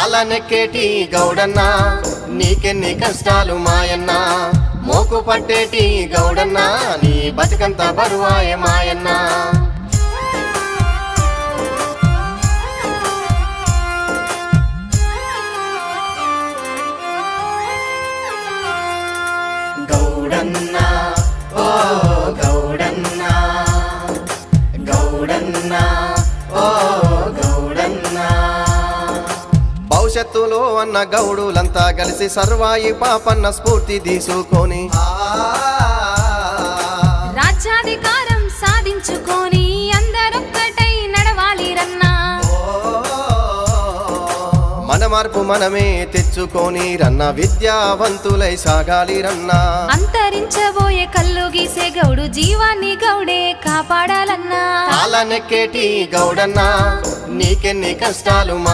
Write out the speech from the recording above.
కాలనెక్కేటి గౌడన్నా నీకెన్ని కష్టాలు మాయన్నా మోకు పట్టేటి గౌడన్నా నీ బతుకంత బరువాయే మాయన్నా గౌడన్నా ఓ గౌడన్నా గౌడన్నా ఓ గౌడన్నా భవిష్యత్తులో అన్న గౌడులంతా కలిసి సర్వాయి పాపన్న స్ఫూర్తి తీసుకొని రాజ్యాధికారం సాధించుకొని అందరొక్కటై నడవాలి రన్నా మన మార్పు మనమే తెచ్చుకొని రన్న విద్యావంతులై సాగాలి రన్నా అంతరించబోయే కళ్ళు గీసే గౌడు జీవాన్ని గౌడే కాపాడాలన్నా కాలనెక్కేటి గౌడన్నా నీకెన్ని కష్టాలు మా